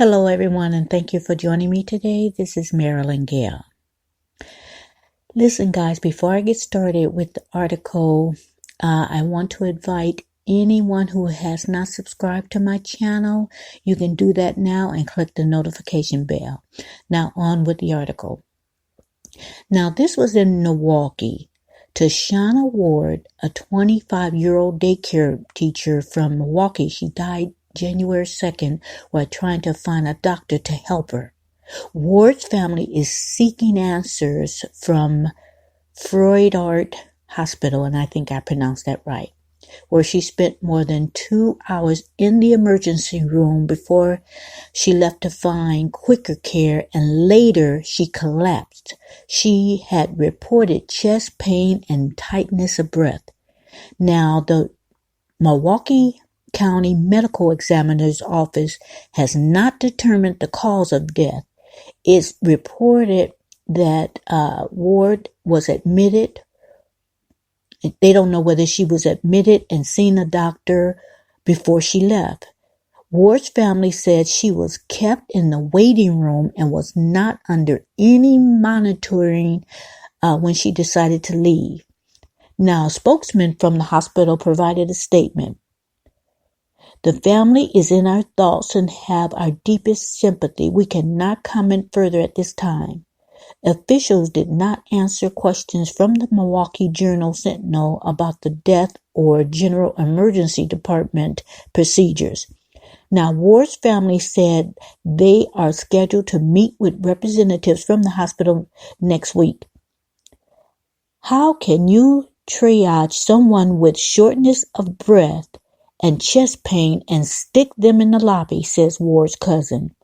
Hello, everyone, and thank you for joining me today. This is Marilyn Gale. Listen, guys, before I get started with the article, I want to invite anyone who has not subscribed to my channel. You can do that now and click the notification bell. Now, on with the article. Now, this was in Milwaukee. Tashana Ward, a 25-year-old daycare teacher from Milwaukee, she died January 2nd while trying to find a doctor to help her. Ward's family is seeking answers from froedrert-hospital, and I think I pronounced that right, where she spent more than 2 hours in the emergency room before she left to find quicker care, and later she collapsed. She had reported chest pain and tightness of breath. Now, the Milwaukee County Medical Examiner's Office has not determined the cause of death. It's reported that Ward was admitted. They don't know whether she was admitted and seen a doctor before she left. Ward's family said she was kept in the waiting room and was not under any monitoring when she decided to leave. Now, a spokesman from the hospital provided a statement. The family is in our thoughts and have our deepest sympathy. We cannot comment further at this time. Officials did not answer questions from the Milwaukee Journal-Sentinel about the death or general emergency department procedures. Now, Ward's family said they are scheduled to meet with representatives from the hospital next week. How can you triage someone with shortness of breath and chest pain and stick them in the lobby, says Ward's cousin,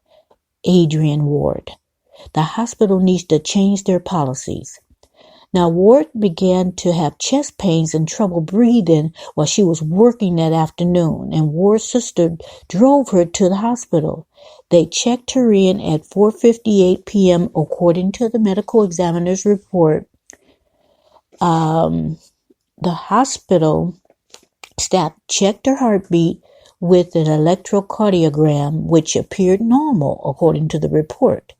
Adrian Ward. The hospital needs to change their policies. Now, Ward began to have chest pains and trouble breathing while she was working that afternoon, and Ward's sister drove her to the hospital. They checked her in at 4:58 p.m., according to the medical examiner's report. The hospital staff checked her heartbeat with an electrocardiogram, which appeared normal, according to the report.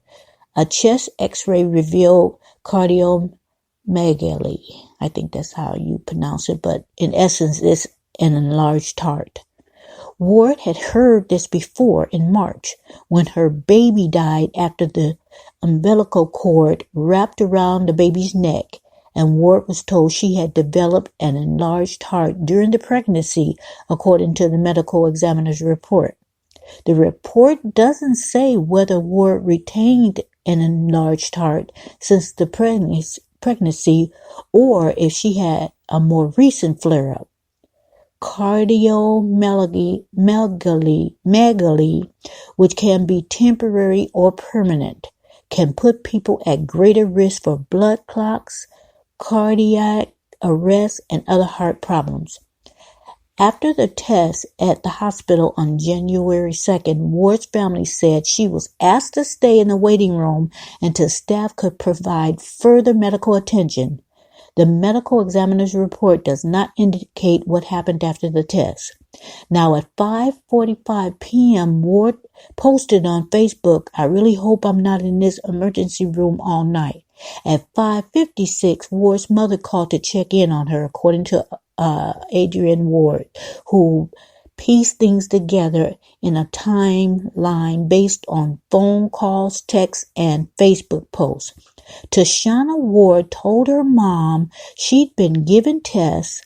A chest x-ray revealed cardiomegaly. I think that's how you pronounce it, but in essence, it's an enlarged heart. Ward had heard this before in March, when her baby died after the umbilical cord wrapped around the baby's neck, and Ward was told she had developed an enlarged heart during the pregnancy, according to the medical examiner's report. The report doesn't say whether Ward retained an enlarged heart since the pregnancy or if she had a more recent flare-up. Cardiomegaly, which can be temporary or permanent, can put people at greater risk for blood clots, cardiac arrest, and other heart problems. After the test at the hospital on January 2nd, Ward's family said she was asked to stay in the waiting room until staff could provide further medical attention. The medical examiner's report does not indicate what happened after the test. Now, at 5:45 p.m., Ward posted on Facebook, "I really hope I'm not in this emergency room all night." At 5:56, Ward's mother called to check in on her, according to Adrian Ward, who pieced things together in a timeline based on phone calls, texts, and Facebook posts. Tashana Ward told her mom she'd been given tests,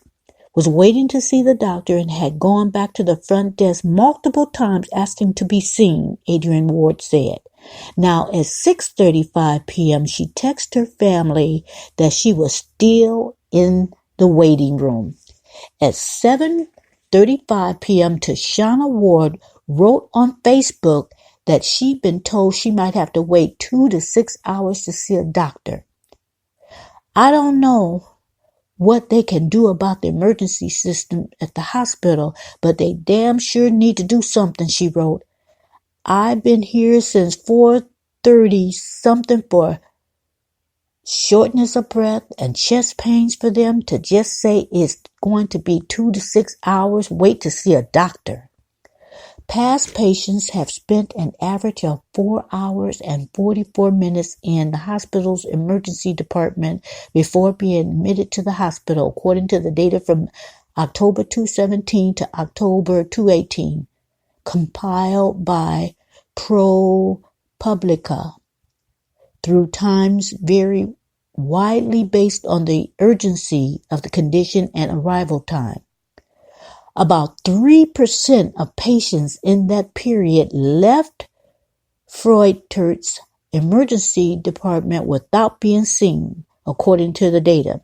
was waiting to see the doctor, and had gone back to the front desk multiple times asking to be seen, Adrian Ward said. Now, at 6:35 p.m., she texted her family that she was still in the waiting room. At 7:35 p.m., Tashana Ward wrote on Facebook that she'd been told she might have to wait 2 to 6 hours to see a doctor. I don't know what they can do about the emergency system at the hospital, but they damn sure need to do something, she wrote. I've been here since 4:30 something for shortness of breath and chest pains for them to just say it's going to be 2 to 6 hours wait to see a doctor. Past patients have spent an average of 4 hours and 44 minutes in the hospital's emergency department before being admitted to the hospital, according to the data from October 2017 to October 2018, compiled by ProPublica. Through times vary widely based on the urgency of the condition and arrival time. About 3% of patients in that period left froedrert's emergency department without being seen, according to the data.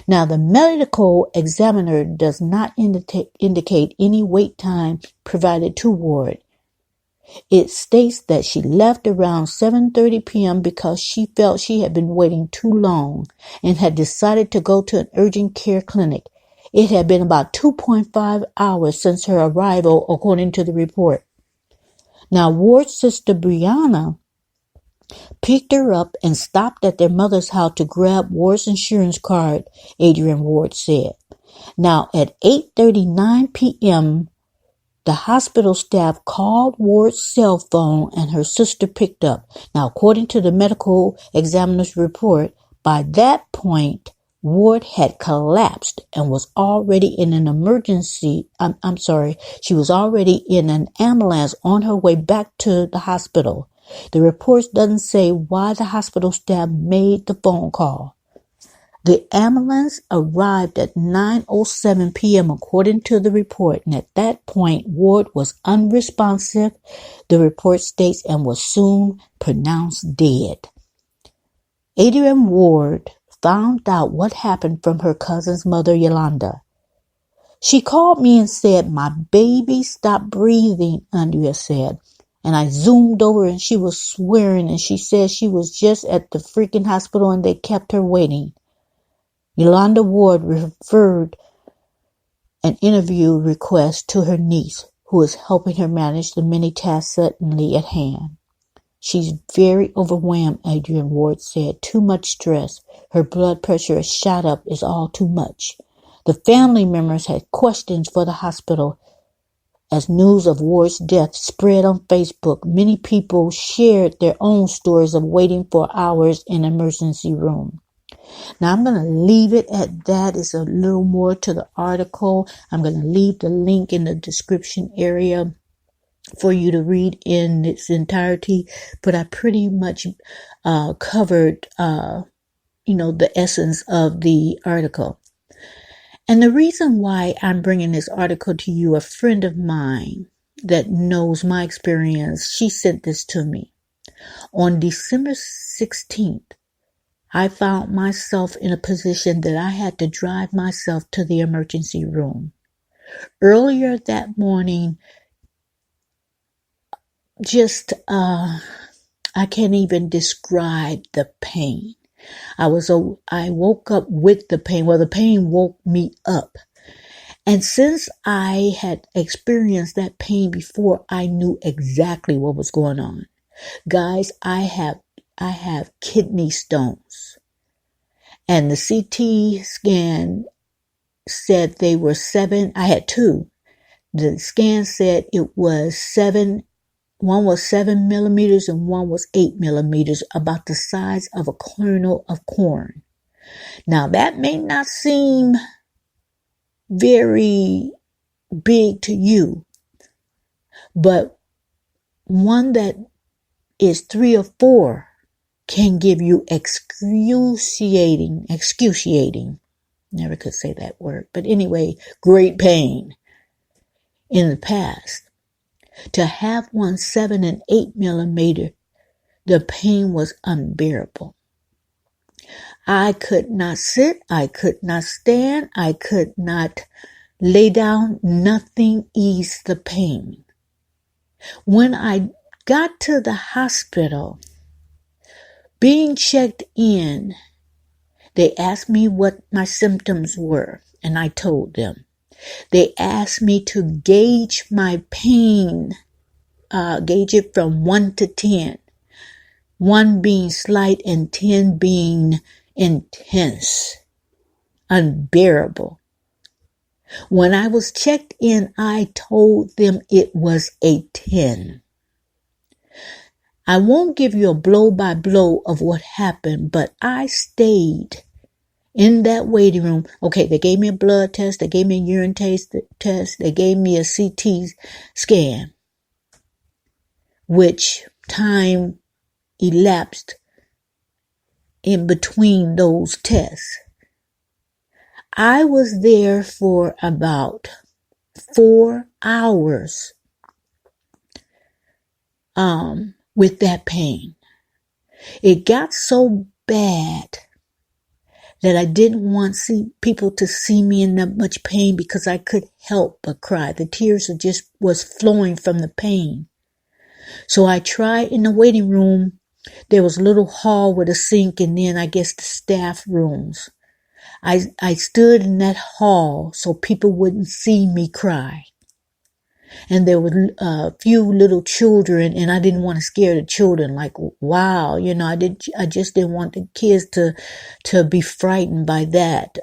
Now, the medical examiner does not indicate any wait time provided to Ward. It states that she left around 7:30 p.m. because she felt she had been waiting too long and had decided to go to an urgent care clinic. It had been about 2.5 hours since her arrival, according to the report. Now, Ward's sister Brianna picked her up and stopped at their mother's house to grab Ward's insurance card, Adrian Ward said. Now, at 8:39 p.m., the hospital staff called Ward's cell phone and her sister picked up. Now, according to the medical examiner's report, by that point, Ward had collapsed and was already in an she was already in an ambulance on her way back to the hospital. The report doesn't say why the hospital staff made the phone call. The ambulance arrived at 9:07 p.m. according to the report, and at that point, Ward was unresponsive, the report states, and was soon pronounced dead. Adrian Ward found out what happened from her cousin's mother, Yolanda. She called me and said, "My baby stopped breathing," Andrea said. And I zoomed over and she was swearing and she said she was just at the freaking hospital and they kept her waiting. Yolanda Ward referred an interview request to her niece, who is helping her manage the many tasks suddenly at hand. "She's very overwhelmed," Adrian Ward said. "Too much stress. Her blood pressure is shot up. It's all too much." The family members had questions for the hospital. As news of Ward's death spread on Facebook, many people shared their own stories of waiting for hours in an emergency room. Now, I'm going to leave it at that. It's a little more to the article. I'm going to leave the link in the description area for you to read in its entirety. But I pretty much covered, the essence of the article. And the reason why I'm bringing this article to you, a friend of mine that knows my experience, she sent this to me. On December 16th, I found myself in a position that I had to drive myself to the emergency room. Earlier that morning, I can't even describe the pain. I woke up with the pain. Well, the pain woke me up. And since I had experienced that pain before, I knew exactly what was going on. Guys, I have kidney stones. And the CT scan said they were 7. I had 2. The scan said it was 7. One was 7 millimeters and one was 8 millimeters, about the size of a kernel of corn. Now, that may not seem very big to you, but one that is 3 or 4 can give you excruciating, never could say that word, but anyway, great pain in the past. To have one 7 and 8 millimeter, the pain was unbearable. I could not sit, I could not stand, I could not lay down, nothing eased the pain. When I got to the hospital, being checked in, they asked me what my symptoms were, and I told them. They asked me to gauge my pain, gauge it from 1 to 10. 1 being slight and 10 being intense, unbearable. When I was checked in, I told them it was a 10. I won't give you a blow by blow of what happened, but I stayed in that waiting room. Okay, they gave me a blood test, they gave me a urine test, they gave me a CT scan, which time elapsed in between those tests. I was there for about 4 hours with that pain. It got so bad that I didn't want people to see me in that much pain because I could help but cry. The tears was flowing from the pain. So I tried in the waiting room. There was a little hall with a sink, and then I guess the staff rooms. I stood in that hall so people wouldn't see me cry. And there were a few little children, and I didn't want to scare the children. Like, wow, I just didn't want the kids to be frightened by that.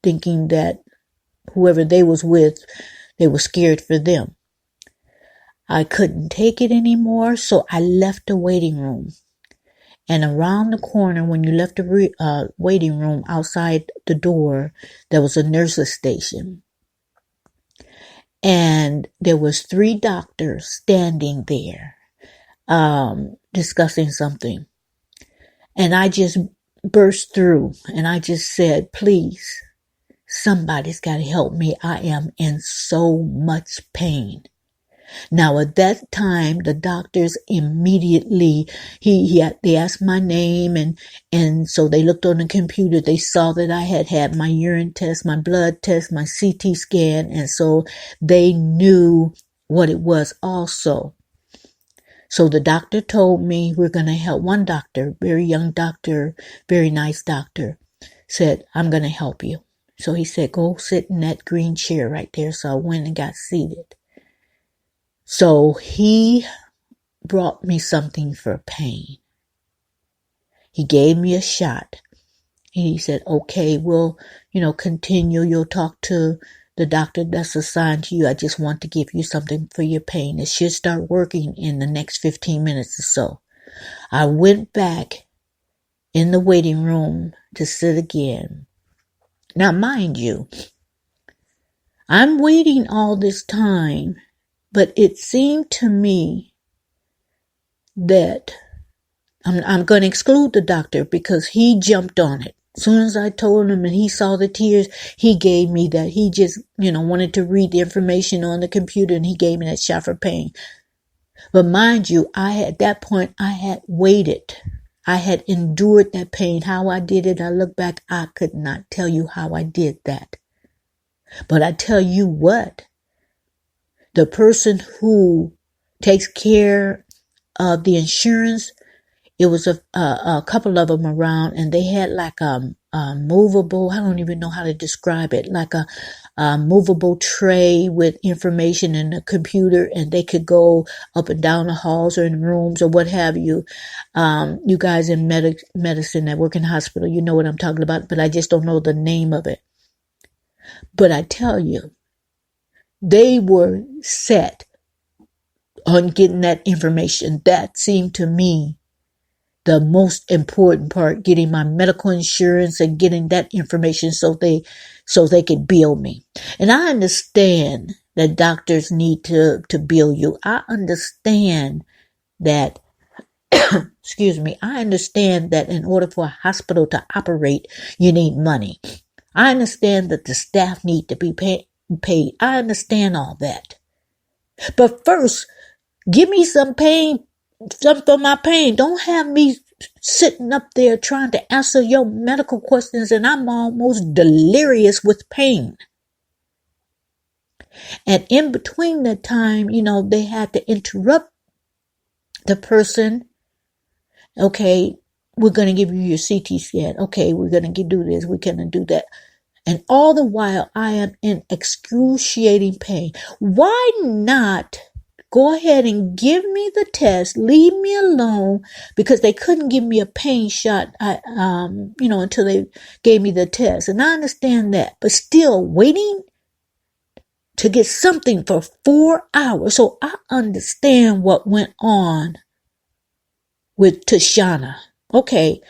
Thinking that whoever they was with, they were scared for them. I couldn't take it anymore, so I left the waiting room. And around the corner, when you left the waiting room, outside the door, there was a nurse's station. And there was 3 doctors standing there, discussing something. And I just burst through and I just said, please, somebody's got to help me. I am in so much pain. Now, at that time, the doctors immediately, they asked my name, and so they looked on the computer. They saw that I had my urine test, my blood test, my CT scan, and so they knew what it was also. So the doctor told me we're going to help. One doctor, very young doctor, very nice doctor, said, I'm going to help you. So he said, go sit in that green chair right there. So I went and got seated. So he brought me something for pain. He gave me a shot. And he said, okay, we'll, continue. You'll talk to the doctor that's assigned to you. I just want to give you something for your pain. It should start working in the next 15 minutes or so. I went back in the waiting room to sit again. Now, mind you, I'm waiting all this time. But it seemed to me that I'm going to exclude the doctor because he jumped on it. As soon as I told him and he saw the tears, he gave me that. He just, wanted to read the information on the computer and he gave me that shot for pain. But mind you, at that point, I had waited. I had endured that pain. How I did it, I look back, I could not tell you how I did that. But I tell you what. The person who takes care of the insurance, it was a couple of them around, and they had like a movable, I don't even know how to describe it, like a movable tray with information in the computer, and they could go up and down the halls or in rooms or what have you. You guys in medicine that work in the hospital, you know what I'm talking about, but I just don't know the name of it. But I tell you, they were set on getting that information. That seemed to me the most important part, getting my medical insurance and getting that information so they could bill me. And I understand that doctors need to bill you. I understand that, excuse me, I understand that in order for a hospital to operate, you need money. I understand that the staff need to be paid. I understand all that. But first, give me some pain, some for my pain. Don't have me sitting up there trying to answer your medical questions and I'm almost delirious with pain. And in between that time, they had to interrupt the person. Okay, we're going to give you your CT scan. Okay, we're going to do this. We're going to do that. And all the while, I am in excruciating pain. Why not go ahead and give me the test, leave me alone, because they couldn't give me a pain shot, until they gave me the test. And I understand that, but still waiting to get something for 4 hours. So I understand what went on with Tashana. Okay,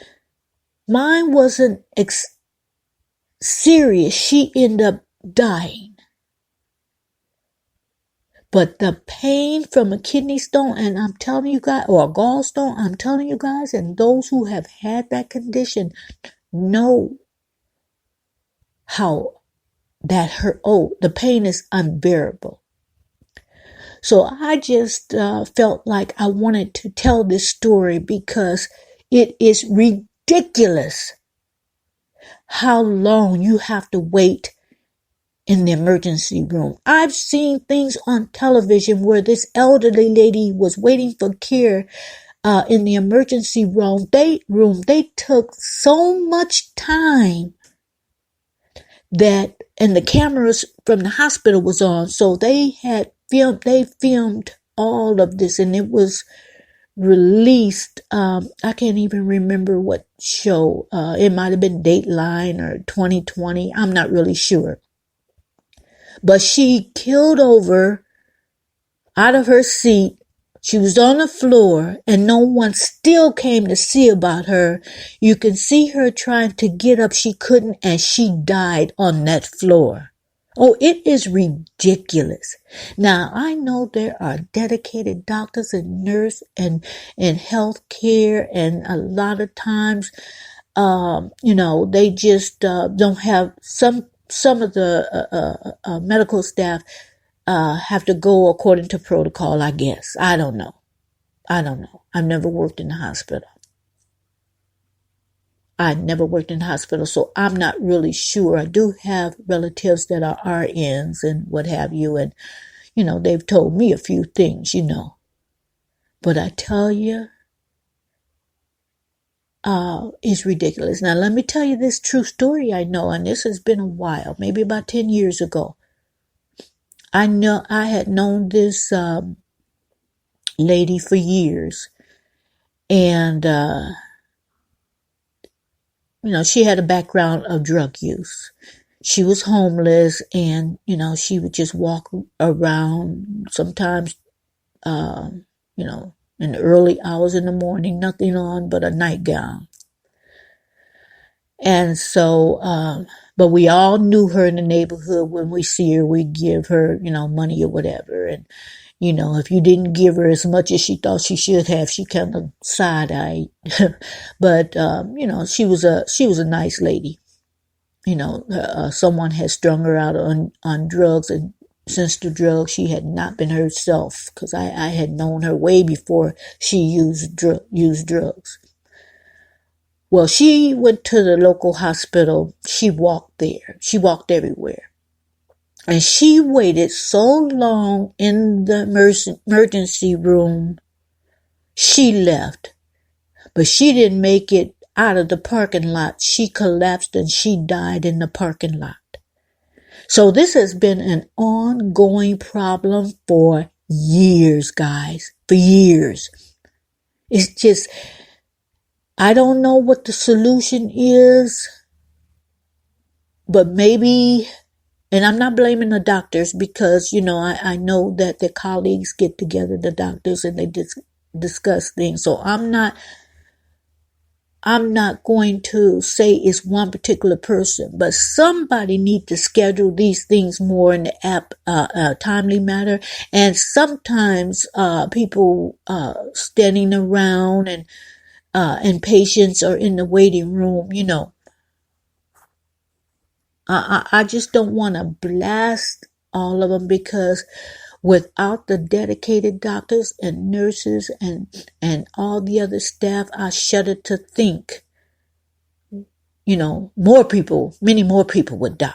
mine wasn't serious. She ended up dying. But the pain from a kidney stone, and I'm telling you guys, or a gallstone, I'm telling you guys, and those who have had that condition know how that hurt. Oh, the pain is unbearable. So I just felt like I wanted to tell this story because it is ridiculous how long you have to wait in the emergency room. I've seen things on television where this elderly lady was waiting for care in the emergency room. They took so much time that, and the cameras from the hospital was on, so they filmed all of this, and it was released. I can't even remember what show. It might have been Dateline or 2020. I'm not really sure. But she keeled over out of her seat. She was on the floor and no one still came to see about her. You can see her trying to get up. She couldn't, and she died on that floor. Oh, it is ridiculous. Now, I know there are dedicated doctors and nurses and health care, and a lot of times, they just don't have some of the medical staff have to go according to protocol, I guess. I don't know. I've never worked in the hospital. So I'm not really sure. I do have relatives that are RNs and what have you, and, they've told me a few things, But I tell you, it's ridiculous. Now, let me tell you this true story I know, and this has been a while, maybe about 10 years ago. I had known this lady for years, and, she had a background of drug use. She was homeless, and, she would just walk around sometimes, in the early hours in the morning, nothing on but a nightgown. And so, but we all knew her in the neighborhood. When we see her, we give her, money or whatever. And, if you didn't give her as much as she thought she should have, she kind of side-eyed. But, she was a nice lady. Someone had strung her out on drugs, and since the drugs, she had not been herself, because I had known her way before she used drugs. Well, she went to the local hospital. She walked there. She walked everywhere. And she waited so long in the emergency room, she left. But she didn't make it out of the parking lot. She collapsed and she died in the parking lot. So this has been an ongoing problem for years, guys. For years. It's just, I don't know what the solution is, but maybe, and I'm not blaming the doctors, because, I know that their colleagues get together, the doctors, and they discuss things. So I'm not going to say it's one particular person, but somebody need to schedule these things more in the timely manner. And sometimes people standing around and patients are in the waiting room, I just don't want to blast all of them, because without the dedicated doctors and nurses and all the other staff, I shudder to think, many more people would die.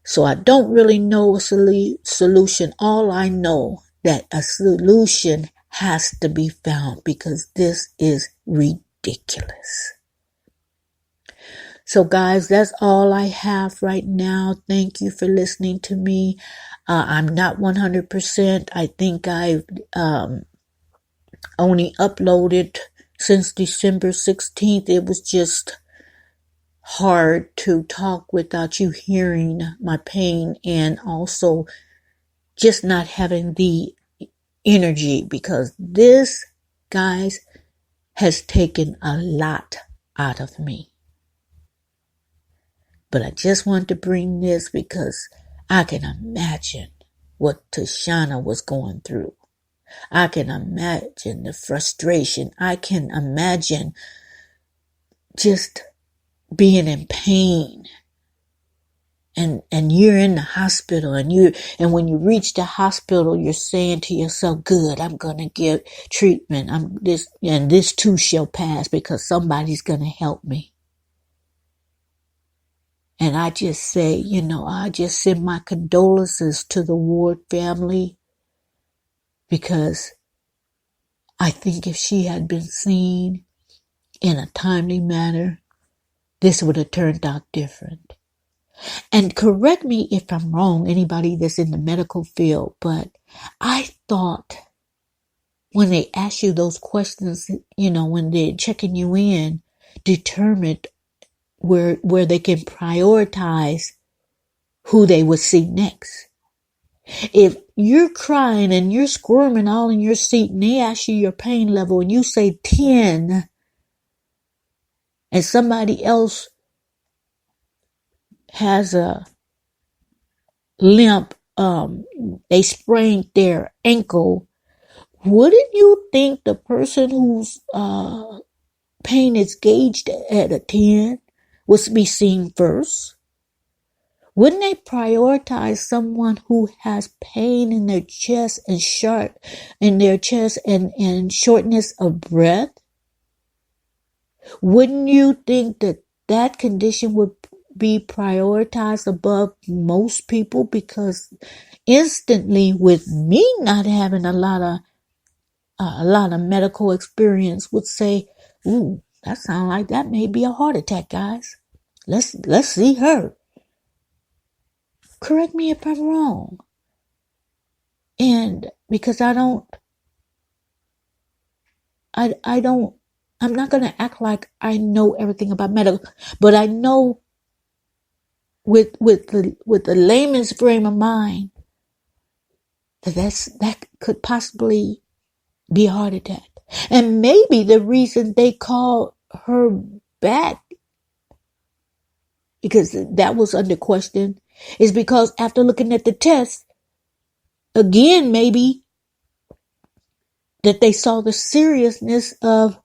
So I don't really know a solution. All I know that a solution has to be found, because this is ridiculous. So guys, that's all I have right now. Thank you for listening to me. I'm not 100%. I think I've only uploaded since December 16th. It was just hard to talk without you hearing my pain, and also just not having the energy, because this, guys, has taken a lot out of me. But I just wanted to bring this because I can imagine what Tashana was going through. I can imagine the frustration. I can imagine just being in pain. And you're in the hospital, and when you reach the hospital, you're saying to yourself, good, I'm going to get treatment. This too shall pass, because somebody's going to help me. And I just say, I just send my condolences to the Ward family, because I think if she had been seen in a timely manner, this would have turned out different. And correct me if I'm wrong, anybody that's in the medical field, but I thought when they ask you those questions, when they're checking you in, determined where they can prioritize who they would see next. If you're crying and you're squirming all in your seat and they ask you your pain level and you say 10, and somebody else has a limp, they sprained their ankle, wouldn't you think the person whose pain is gauged at a 10 would be seen first? Wouldn't they prioritize someone who has pain in their chest and and shortness of breath? Wouldn't you think that condition would be prioritized above most people? Because instantly, with me not having a lot of medical experience, would say, "Ooh, that sounds like that may be a heart attack, guys. Let's see her." Correct me if I'm wrong. And because I'm not going to act like I know everything about medical, but I know with the layman's frame of mind that could possibly be a heart attack. And maybe the reason they called her back, because that was under question, is because after looking at the test, again, maybe that they saw the seriousness of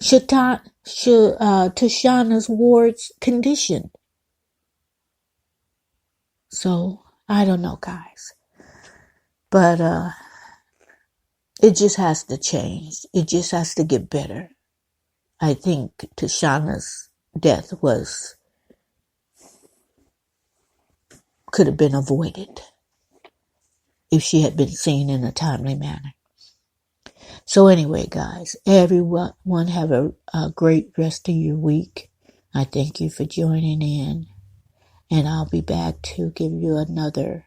Tashana's Ward's condition. So, I don't know, guys. But it just has to change. It just has to get better. I think Tashana's death could have been avoided if she had been seen in a timely manner. So anyway, guys, everyone have a great rest of your week. I thank you for joining in, and I'll be back to give you another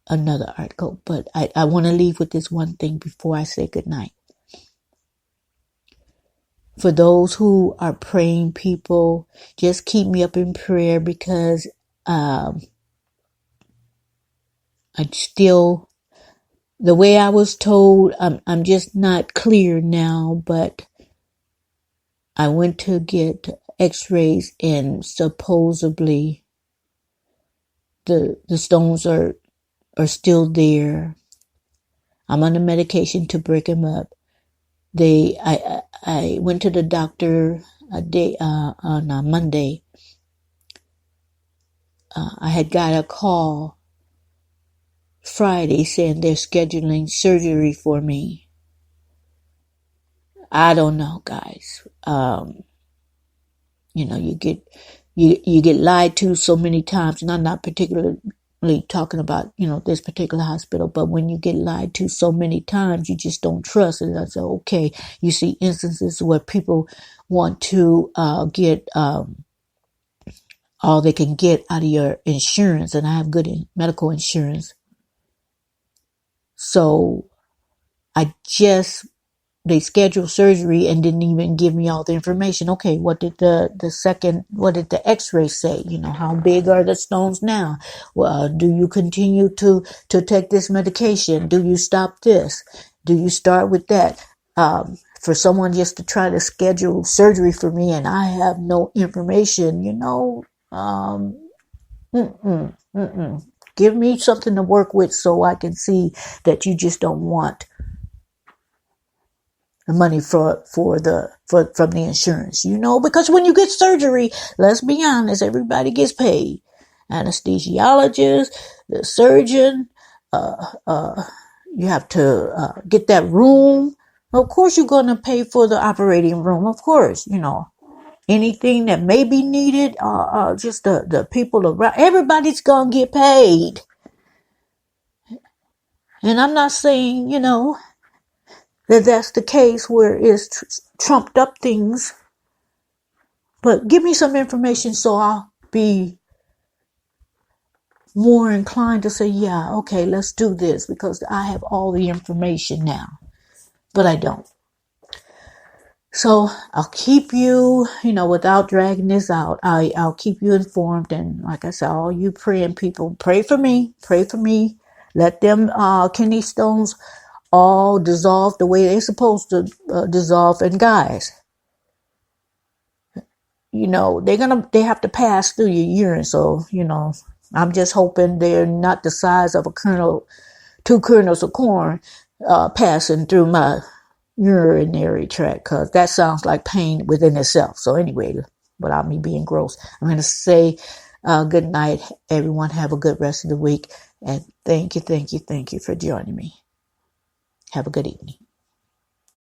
article. But I want to leave with this one thing before I say goodnight. For those who are praying people, just keep me up in prayer, because I still, the way I was told, I'm just not clear now, but I went to get x-rays and supposedly the stones are still there. I'm on the medication to break them up. I went to the doctor on a Monday. I had got a call Friday saying they're scheduling surgery for me. I don't know, guys. You get lied to so many times, and I'm not particularly talking about, this particular hospital, but when you get lied to so many times, you just don't trust it. I said, okay, you see instances where people want to get all they can get out of your insurance, and I have good medical insurance. So they scheduled surgery and didn't even give me all the information. Okay, what did what did the x-ray say? How big are the stones now? Well, do you continue to take this medication? Do you stop this? Do you start with that? For someone just to try to schedule surgery for me and I have no information, give me something to work with so I can see that you just don't want the money from the insurance, because when you get surgery, let's be honest, everybody gets paid. Anesthesiologist, the surgeon, you have to get that room. Of course, you're going to pay for the operating room. Of course, anything that may be needed, just the people around, everybody's going to get paid. And I'm not saying, that's the case where it's trumped up things. But give me some information so I'll be more inclined to say, yeah, okay, let's do this, because I have all the information now. But I don't. So I'll keep you, without dragging this out, I'll keep you informed. And like I said, all you praying people, pray for me. Let them kidney stones all dissolve the way they're supposed to dissolve. And guys, they have to pass through your urine. So, I'm just hoping they're not the size of two kernels of corn passing through my urinary tract, because that sounds like pain within itself. So anyway, without me being gross, I'm going to say good night, everyone. Have a good rest of the week. And thank you for joining me. Have a good evening.